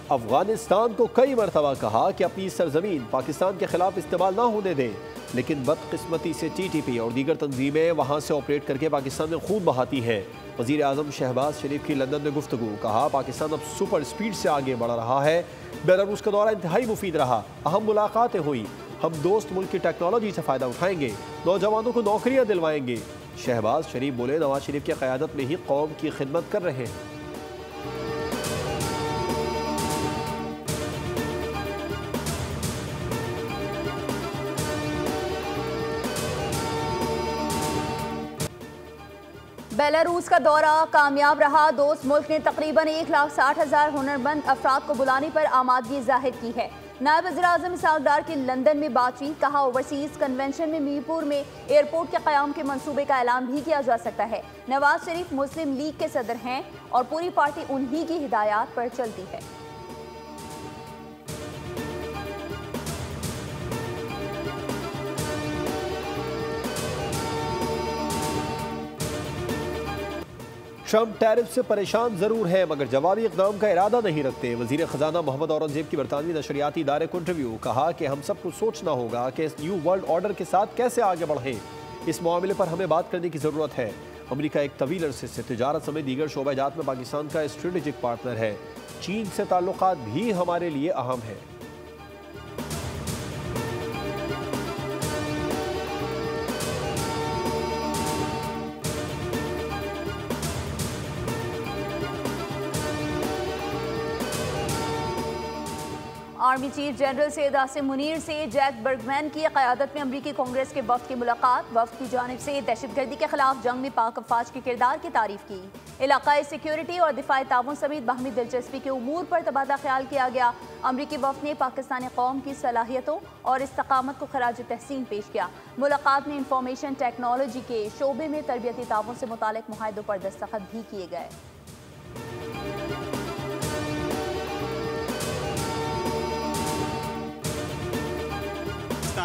अफगानिस्तान को कई मरतबा कहा कि अपनी सरजमीन पाकिस्तान के खिलाफ इस्तेमाल ना होने दें, लेकिन बदकिस्मती से TTP और दीगर तंजीमें वहाँ से ऑपरेट करके पाकिस्तान में खून बहाती हैं। वज़ीर आज़म शहबाज शरीफ की लंदन में गुफ्तगू, कहा पाकिस्तान अब सुपर स्पीड से आगे बढ़ रहा है। बेलारूस का दौरा इंतहाई मुफीद रहा, अहम मुलाकातें हुई। हम दोस्त मुल्क की टेक्नोलॉजी से फ़ायदा उठाएंगे, नौजवानों को नौकरियाँ दिलवाएंगे। शहबाज शरीफ बोले, नवाज शरीफ की क़यादत में ही कौम की खिदमत कर रहे हैं। बेलारूस का दौरा कामयाब रहा। दोस्त मुल्क ने तकरीबन 1,60,000 हुनरमंद अफराद को बुलाने पर आमादगी जाहिर की है। नायब वज़ीर-ए-आज़म इसहाक डार की लंदन में बातचीत, कहा ओवरसीज़ कन्वेंशन में मीरपुर में एयरपोर्ट के क़याम के मंसूबे का ऐलान भी किया जा सकता है। नवाज शरीफ मुस्लिम लीग के सदर हैं और पूरी पार्टी उन्हीं की हिदायत पर चलती है। ट्रंप टैरिफ से परेशान जरूर है मगर जवाबी इक़दाम का इरादा नहीं रखते। वज़ीर ख़जाना मोहम्मद औरंगज़ेब की बरतानवी नशरियाती इदारे को इंटरव्यू, कहा कि हम सबको सोचना होगा कि इस न्यू वर्ल्ड ऑर्डर के साथ कैसे आगे बढ़ें। इस मामले पर हमें बात करने की ज़रूरत है। अमरीका एक तवील अरसे से तिजारत समेत दीगर शोबाजात में पाकिस्तान का स्ट्रेटेजिक पार्टनर है। चीन से ताल्लुकात भी हमारे लिए अहम है। Army chief general Syed Asim Munir से जैक बर्गमैन की क़यादत में अमरीकी कांग्रेस के वफ़द की मुलाकात। वफ़द की जानिब से दहशतगर्दी के खिलाफ जंग में पाक अफवाज के किरदार की तारीफ की। इलाकाई सिक्योरिटी और दिफाई ताउन समेत बाहमी दिलचस्पी के उमूर पर तबादला ख्याल किया गया। अमरीकी वफ़द ने पाकिस्तानी कौम की सलाहियतों और इस्तकामत को खराज तहसीन पेश किया। मुलाकात में इंफॉर्मेशन टेक्नोलॉजी के शोबे में तरबियती ताउन से मुतालिक मुआहदों पर दस्तखत भी किए गए।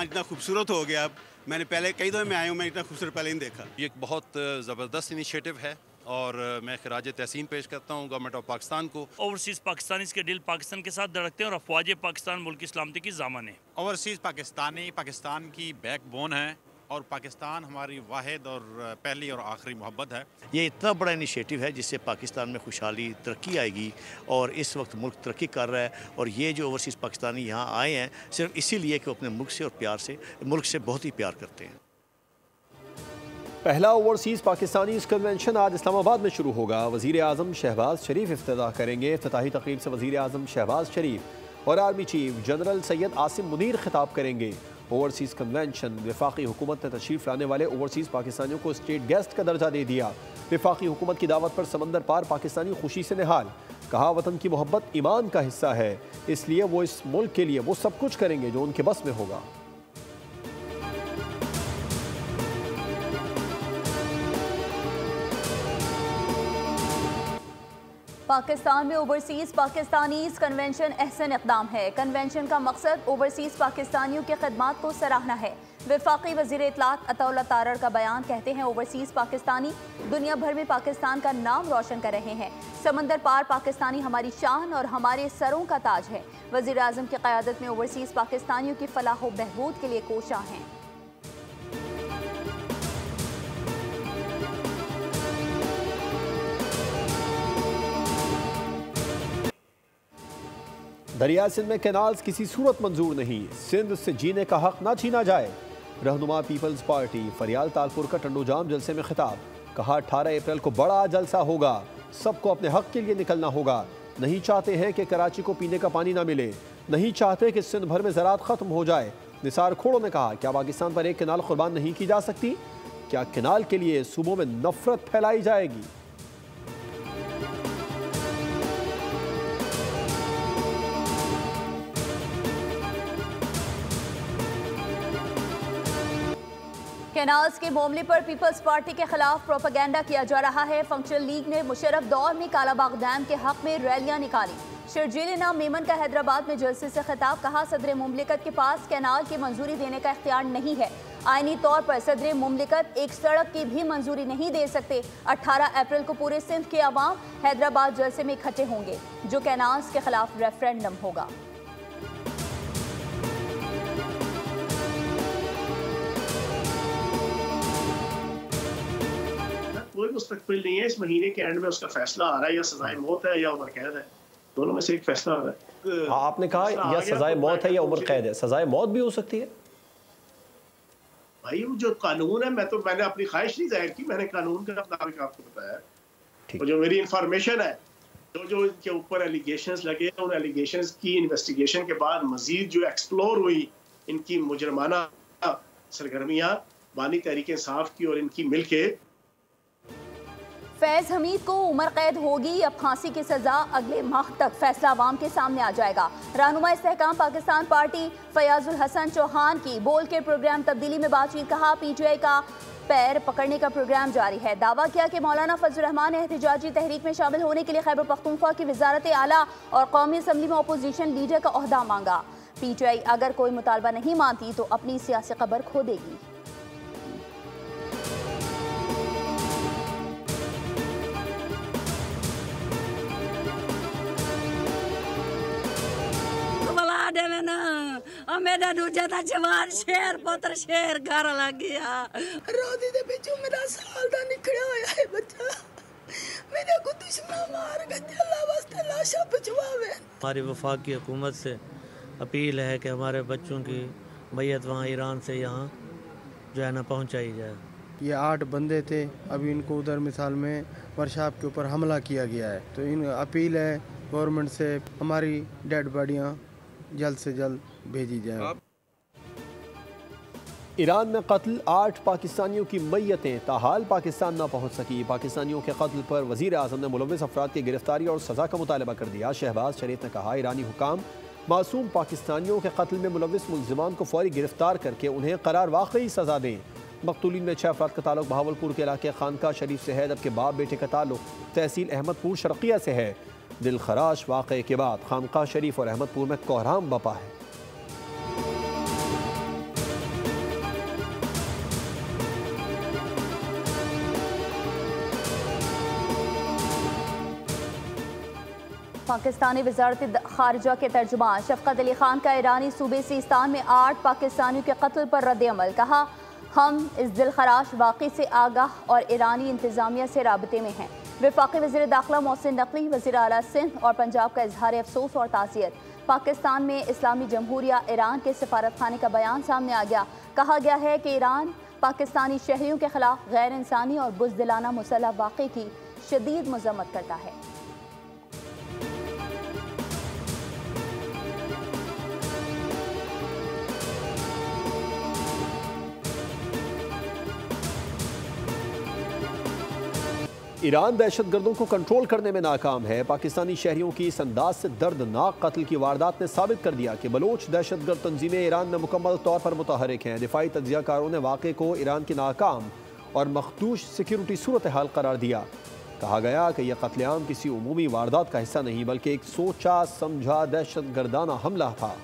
इतना खूबसूरत हो गया, अब मैंने पहले कई दफ़े मैं आया हूँ, मैं इतना खूबसूरत पहले नहीं देखा। ये एक बहुत ज़बरदस्त इनिशिएटिव है और मैं खराज तहसीन पेश करता हूँ गवर्नमेंट ऑफ पाकिस्तान को। ओवरसीज़ पाकिस्तानी के दिल पाकिस्तान के साथ धड़कते हैं और अफवाज पाकिस्तान मुल्क की सलामती की ज़ामन है। ओवरसीज़ पाकिस्तानी पाकिस्तान की बैकबोन है और पाकिस्तान हमारी वाहिद और पहली और आखिरी मोहब्बत है। ये इतना बड़ा इनिशिएटिव है जिससे पाकिस्तान में खुशहाली तरक्की आएगी और इस वक्त मुल्क तरक्की कर रहा है। और ये जो ओवरसीज़ पाकिस्तानी यहाँ आए हैं सिर्फ इसीलिए कि अपने मुल्क से और प्यार से मुल्क से बहुत ही प्यार करते हैं। पहला ओवरसीज़ पाकिस्तानी कन्वेंशन आज इस्लामाबाद में शुरू होगा। वज़ीर आज़म शहबाज शरीफ इफ्तिताह करेंगे। इफ्तिताही तकरीब से वज़ीर आज़म शहबाज शरीफ और army chief general Syed Asim Munir खिताब करेंगे। ओवरसीज़ कन्वेंशन, वफाकी हुकूमत ने तशरीफ़ लाने वाले ओवरसीज़ पाकिस्तानियों को स्टेट गेस्ट का दर्जा दे दिया। वफाकी हुकूमत की दावत पर समंदर पार पाकिस्तानी खुशी से निहाल, कहा वतन की मोहब्बत ईमान का हिस्सा है, इसलिए वो इस मुल्क के लिए वो सब कुछ करेंगे जो उनके बस में होगा। पाकिस्तान में ओवरसीज़ पाकिस्तानीज़ कन्वेंशन अहसन इक़दाम है। कन्वेंशन का मकसद ओवरसीज़ पाकिस्तानियों की खिदमात को सराहना है। वफाकी वज़ीर इत्तलात अताउल्लाह तारड़ का बयान, कहते हैं ओवरसीज़ पाकिस्तानी दुनिया भर में पाकिस्तान का नाम रोशन कर रहे हैं। समंदर पार पाकिस्तानी हमारी शान और हमारे सरों का ताज है। वज़ीर आज़म की क़यादत में ओवरसीज़ पाकिस्तानियों की फलाह व बहबूद के लिए कोशां हैं। दरिया सिंध में कैनाल्स किसी सूरत मंजूर नहीं, सिंध से जीने का हक ना छीना जाए। रहनुमा पीपल्स पार्टी फरियाल तालपुर का टंडोजाम जलसे में खिताब, कहा 18 अप्रैल को बड़ा जलसा होगा, सबको अपने हक के लिए निकलना होगा। नहीं चाहते हैं कि कराची को पीने का पानी ना मिले, नहीं चाहते कि सिंध भर में ज़राअत ख़त्म हो जाए। निसार खोड़ो ने कहा, क्या पाकिस्तान पर एक कैनाल कुर्बान नहीं की जा सकती? क्या कैनाल के लिए सूबों में नफरत फैलाई जाएगी? कैनाल्स के मामले पर पीपल्स पार्टी के खिलाफ प्रोपेगेंडा किया जा रहा है। फंक्शनल लीग ने मुशर्रफ दौर में कालाबाग डैम के हक में रैलियां निकाली। शर्जील इनाम मेमन का हैदराबाद में जलसे से खिताब, कहा सदर मुमलिकत के पास कैनाल की मंजूरी देने का इख्तियार नहीं है। आईनी तौर पर सदर मुमलिकत एक सड़क की भी मंजूरी नहीं दे सकते। 18 अप्रैल को पूरे सिंध के अवाम हैदराबाद जलसे में इकट्ठे होंगे, जो कैनाल्स के खिलाफ रेफरेंडम होगा। कोई मुस्तकबिल नहीं है। इस महीने के एंड में उसका फैसला आ रहा है, या सजाए मौत है या उम्र कैद है, दोनों में से एक फैसला आ रहा है। आपने कहा या सजाए मौत है या उम्र कैद है, सजाए मौत भी हो सकती है भाई। वो जो कानून है, मैंने अपनी ख्वाहिश नहीं जाहिर की, मैंने कानून का मुताबिक आपको बताया। और जो मेरी इंफॉर्मेशन है, जो इनके ऊपर एलिगेशंस लगे, उन एलिगेशंस की इन्वेस्टिगेशन के बाद मजीद जो एक्सप्लोर हुई इनकी मुजरमाना सरगर्मियां बानी तहरीक इंसाफ की और इनकी मिलके। फैज हमीद को उम्र कैद होगी, अब फांसी की सजा अगले माह तक फैसला अवाम के सामने आ जाएगा। रहनुमा इस्तेहकाम पाकिस्तान पार्टी फयाजुल हसन चौहान की बोल के प्रोग्राम तब्दीली में बातचीत, कहा PTI का पैर पकड़ने का प्रोग्राम जारी है। दावा किया कि मौलाना फजल रहमान एहतिजाजी तहरीक में शामिल होने के लिए खैबर पख्तूनख्वा की वजारत आला और कौमी असम्बली में अपोजिशन लीडर का ओहदा मांगा। PTI अगर कोई मुतालबा नहीं मानती तो अपनी सियासी कबर खो देगी। मेरा दूजा था जवान शेर पुत्र शेर घर लग गया। रोदी दे पिछू मेरा साल दा निकलिया होया है बच्चा, मेरे को दुश्मन मार के अल्लाह वास्ते लाशा पहुंचवावे। हमारी वफाकी हुकूमत से अपील है कि हमारे बच्चों की मैयत वहाँ ईरान से यहाँ जो है ना पहुँचाई जाए। ये 8 बंदे थे, अभी इनको उधर मिसाल में वर्कशॉप के ऊपर हमला किया गया है, तो इन अपील है गवर्नमेंट से हमारी डेड बॉडियाँ जल्द से जल्द भेजी जाए। ईरान में कत्ल 8 पाकिस्तानियों की मैयतें ताहाल पाकिस्तान न पहुँच सकी। पाकिस्तानियों के कत्ल पर वज़ीर आज़म ने मुलव्विस अफराद की गिरफ्तारी और सज़ा का मुतालबा कर दिया। शहबाज शरीफ ने कहा, ईरानी हुकाम मासूम पाकिस्तानियों के कत्ल में मुलव्विस मुल्ज़िमान को फौरी गिरफ्तार करके उन्हें करार वाकई सज़ा दें। मक़तूलीन में 6 अफराद का ताल्लुक बहावलपुर के इलाके खानका शरीफ से है, जबकि बाप बेटे का ताल्लुक तहसील अहमदपुर शर्किया से है। दिल खराश वाक़े के बाद खानका शरीफ और अहमदपुर में कोहराम बपा है। पाकिस्तानी वज़ारत खारिजा के तर्जुमान शफ़क़त अली खान का ईरानी सूबे सिस्तान में 8 पाकिस्तानियों के कत्ल पर रद्द-ए-अमल, कहा हम इस दिलखराश वाक़े से आगाह और ईरानी इंतज़ामिया से राबते में हैं। वफाकी वज़ीर दाखिला मोहसिन नकवी, वज़ीर आला सिंध और पंजाब का इजहार अफसोस और ताज़ियत। पाकिस्तान में इस्लामी जमहूरिया ईरान के सफारत खाने का बयान सामने आ गया। कहा गया है कि ईरान पाकिस्तानी शहरियों के खिलाफ गैर इंसानी और बुज़दिलाना मुसल्लह वाक़े की शदीद मज़म्मत करता है। ईरान दहशतगर्दों को कंट्रोल करने में नाकाम है। पाकिस्तानी शहरियों की इस अंदाज से दर्दनाक कत्ल की वारदात ने साबित कर दिया कि बलोच दहशतगर्द तंजीमें ईरान में मुकम्मल तौर पर मुतहरिक हैं। दिफाई तज्जियाकारों ने वाक़े को ईरान की नाकाम और मखदूश सिक्योरिटी सूरत हाल करार दिया। कहा गया कि यह कत्लेआम किसी उमूमी वारदात का हिस्सा नहीं, बल्कि एक सोचा समझा दहशतगर्दाना हमला था।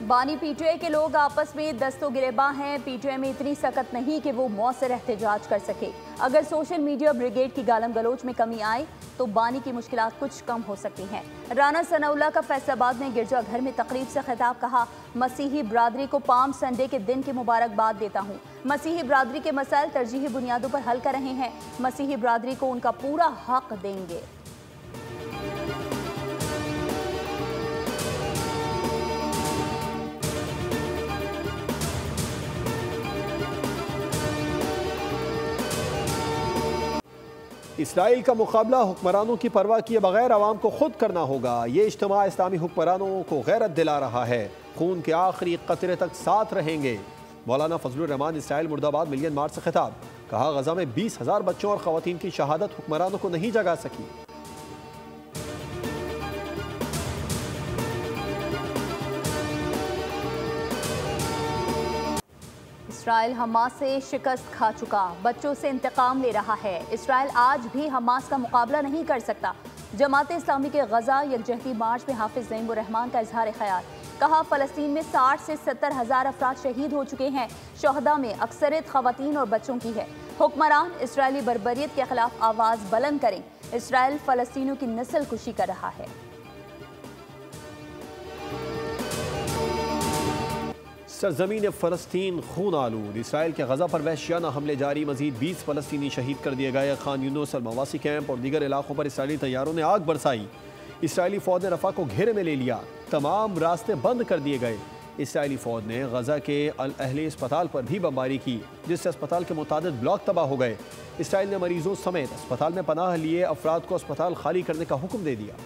बानी PTI के लोग आपस में दस्तो गिरेबां हैं। PTI में इतनी सकत नहीं कि वो मौसर एहतजाज कर सके। अगर सोशल मीडिया ब्रिगेड की गालम गलोच में कमी आए तो बानी की मुश्किलात कुछ कम हो सकती हैं। राना सनाउल्लाह का फैसलाबाद में गिरजाघर में तकरीब से खिताब, कहा मसीही बरादरी को पाम संडे के दिन की मुबारकबाद देता हूँ। मसीही बरादरी के मसाइल तरजीही बुनियादों पर हल कर रहे हैं। मसीही बरादरी को उनका पूरा हक देंगे। इसराइल का मुकाबला हुक्मरानों की परवाह किए बगैर आवाम को खुद करना होगा। ये इज्तिमा इस्लामी हुक्मरानों को गैरत दिला रहा है। खून के आखिरी कतरे तक साथ रहेंगे। मौलाना फजलुर रहमान इसराइल मुर्दाबाद मिलियन मार्च से खिताब, कहा गजा में 20,000 बच्चों और खवातीन की शहादत हुक्मरानों को नहीं जगा सकी। इसराइल हमास से शिकस्त खा चुका, बच्चों से इंतकाम ले रहा है। इसराइल आज भी हमास का मुकाबला नहीं कर सकता। जमात इस्लामी के गजा यकजहती मार्च में हाफिज ज़ईमुर रहमान का इजहार ख्याल। कहा फ़लस्तीन में 60 से 70 हज़ार अफराद शहीद हो चुके हैं। शहदा में अक्सरियत ख़वातीन और बच्चों की है। हुक्मरान इसराइली बर्बरियत के खिलाफ आवाज़ बुलंद करें। इसराइल फ़लस्तीनियों की नस्ल कुशी कर रहा है। सरजमीन फ़लस्तीन खून आलूद, इसराइल के गजा पर वहशियाना हमले जारी। मजीद 20 फ़लस्तीनी शहीद कर दिए गए। खान यूनुस और मवासी कैंप और दीगर इलाकों पर इसराइली तैयारों ने आग बरसाई। इसराइली फ़ौज ने रफ़ा को घेरे में ले लिया। तमाम रास्ते बंद कर दिए गए। इसराइली फ़ौज ने गजा के अल अहली अस्पताल पर भी बमबारी की, जिससे अस्पताल के मुतादिद ब्लॉक तबाह हो गए। इसराइल ने मरीजों समेत अस्पताल में पनाह लिए अफराद को अस्पताल खाली करने का हुक्म दे दिया।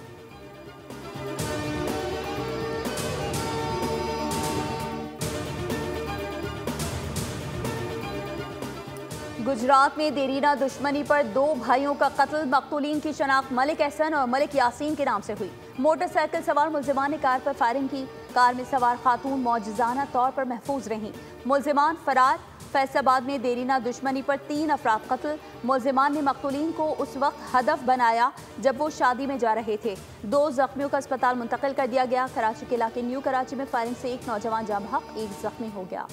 गुजरात में देरीना दुश्मनी पर 2 भाइयों का कत्ल। मकतूलीन की शनाख्त मलिक एहसन और मलिक यासीन के नाम से हुई। मोटरसाइकिल सवार मुल्जिमान ने कार पर फायरिंग की। कार में सवार खातून मौजज़ाना तौर पर महफूज रहीं। मुल्जिमान फरार। फैसलाबाद में देरीना दुश्मनी पर 3 अफराद कत्ल। मुल्जिमान ने मकतूलीन को उस वक्त हदफ बनाया जब वो शादी में जा रहे थे। 2 जख्मियों का अस्पताल मुंतकिल कर दिया गया। कराची के इलाके न्यू कराची में फायरिंग से 1 नौजवान जाँ बहक, 1 जख्मी हो गया।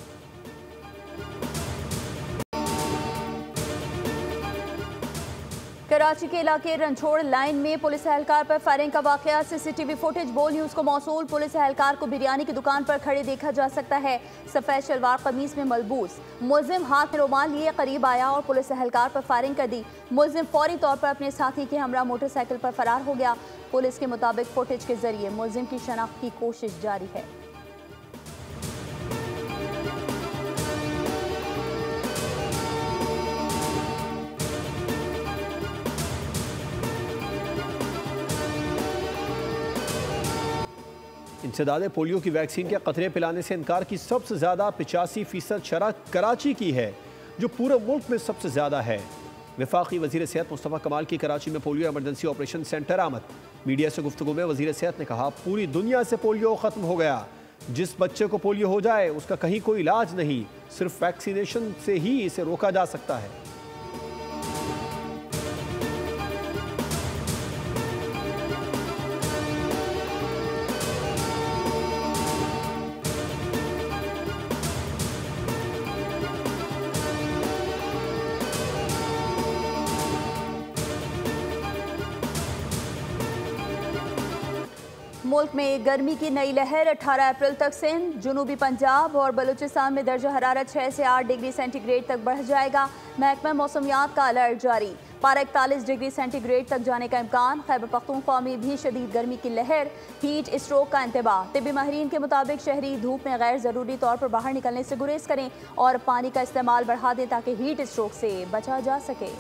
कराची के इलाके रंछोड़ लाइन में पुलिस एहलकार पर फायरिंग का वाकया। सीसीटीवी फुटेज बोल न्यूज को मौसूल। पुलिस एहलकार को बिरयानी की दुकान पर खड़े देखा जा सकता है। सफेद शलवार कमीज में मलबूस मुल्जिम हाथ में रुमाल लिए करीब आया और पुलिस एहलकार पर फायरिंग कर दी। मुल्जिम फौरी तौर पर अपने साथी के हमरा मोटरसाइकिल पर फरार हो गया। पुलिस के मुताबिक फुटेज के जरिए मुल्जिम की शनाख्त की कोशिश जारी है। इंसदादे पोलियो की वैक्सीन के कतरे पिलाने से इनकार की सबसे ज़्यादा 85% शरह कराची की है, जो पूरे मुल्क में सबसे ज़्यादा है। वफाकी वज़ीर सेहत मुस्तफ़ा कमाल की कराची में पोलियो एमरजेंसी ऑपरेशन सेंटर आमद। मीडिया से गुफ्तगू में वज़ीर सेहत ने कहा, पूरी दुनिया से पोलियो ख़त्म हो गया। जिस बच्चे को पोलियो हो जाए उसका कहीं कोई इलाज नहीं, सिर्फ वैक्सीनेशन से ही इसे रोका जा सकता है। मुल्क में गर्मी की नई लहर 18 अप्रैल तक सिंध, जनूबी पंजाब और बलूचिस्तान में दर्जा हरारत 6 से 8 डिग्री सेंटीग्रेड तक बढ़ जाएगा। महकमा मौसमियात का अलर्ट जारी। पारा 41 डिग्री सेंटीग्रेड तक जाने का इम्कान। खैबर पख्तूनख्वा में भी शदीद गर्मी की लहर, हीट स्ट्रोक का इंतबाह। तिब्बी माहिरीन के मुताबिक शहरी धूप में गैर ज़रूरी तौर पर बाहर निकलने से गुरेज करें और पानी का इस्तेमाल बढ़ा दें ताकि हीट स्ट्रोक से बचा जा सके।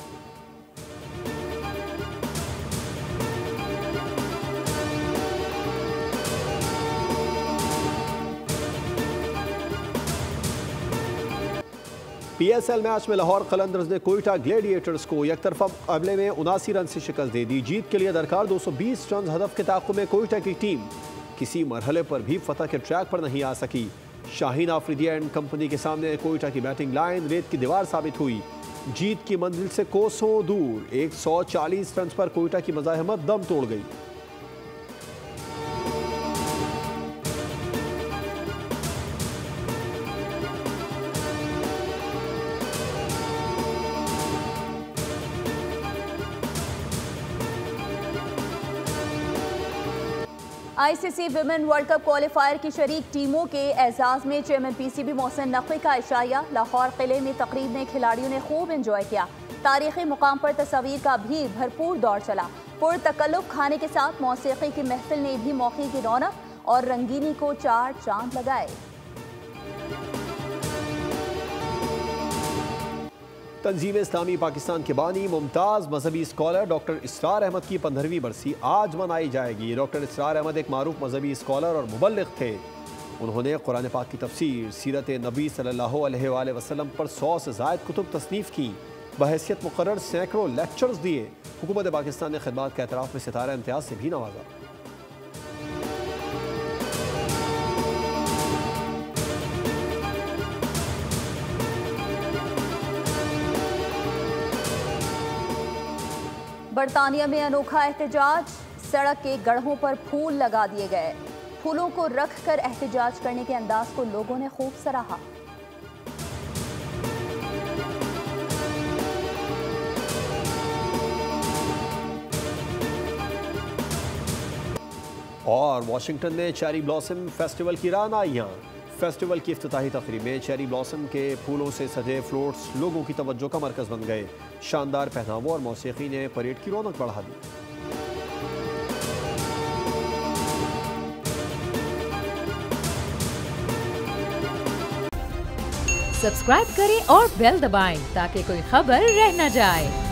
PSL मैच में लाहौर कलंदर्स ने कोयटा ग्लेडिएटर्स को एकतरफा मुकाबले में 79 रन से शिकस्त दे दी। जीत के लिए दरकार 220 रन हदफ के ताक़ुब में कोयटा की टीम किसी मरहले पर भी फतह के ट्रैक पर नहीं आ सकी। शाहीन आफरीदी एंड कंपनी के सामने कोयटा की बैटिंग लाइन रेत की दीवार साबित हुई। जीत की मंजिल से कोसों दूर 140 रन पर कोयटा की मज़ाहमत दम तोड़ गई। ICC women world cup qualifier की शरीक टीमों के एजाज में चेयरमैन PCB मोहसिन नकवी का इशाया। लाहौर किले में तकरीब में खिलाड़ियों ने खूब एंजॉय किया। तारीखी मुकाम पर तस्वीर का भी भरपूर दौर चला। पुरतकल्लुफ खाने के साथ मौसीकी की महफिल ने भी मौके की रौनक और रंगीनी को 4 चांद लगाए। तंजीम इस्लामी पाकिस्तान के बानी मुमताज़ मजहबी स्कॉलर डॉक्टर इसरार अहमद की 15वीं बरसी आज मनाई जाएगी। डॉक्टर इसरार अहमद एक मारूफ मजहबी स्कॉलर और मुबल्लिग थे। उन्होंने कुरान पाक की तफसीर, सीरत नबी सल्लल्लाहु अलैहि वसल्लम पर 100 से ज़ायद कुतुब तसनीफ़ की। बहैसियत मुकर्रर सैकड़ों लेक्चर्स दिए। हुकूमत पाकिस्तान ने खिदमात के एतराफ़ में सितारा इम्तियाज़ से भी नवाजा। बरतानिया में अनोखा एहतजाज, सड़क के गढ़ों पर फूल लगा दिए गए। फूलों को रख कर एहतजाज करने के अंदाज को लोगों ने खूब सराहा। और वाशिंगटन में चेरी ब्लॉसम फेस्टिवल की रानाइयाँ। फेस्टिवल की इफ्तिताही तकरीब में चेरी ब्लॉसम के फूलों से सजे फ्लोट्स लोगों की तवज्जो का मरकज़ बन गए। शानदार पहनावों और मौसीकी ने परेड की रौनक बढ़ा दी। सब्सक्राइब करें और बेल दबाएं ताकि कोई खबर रह न जाए।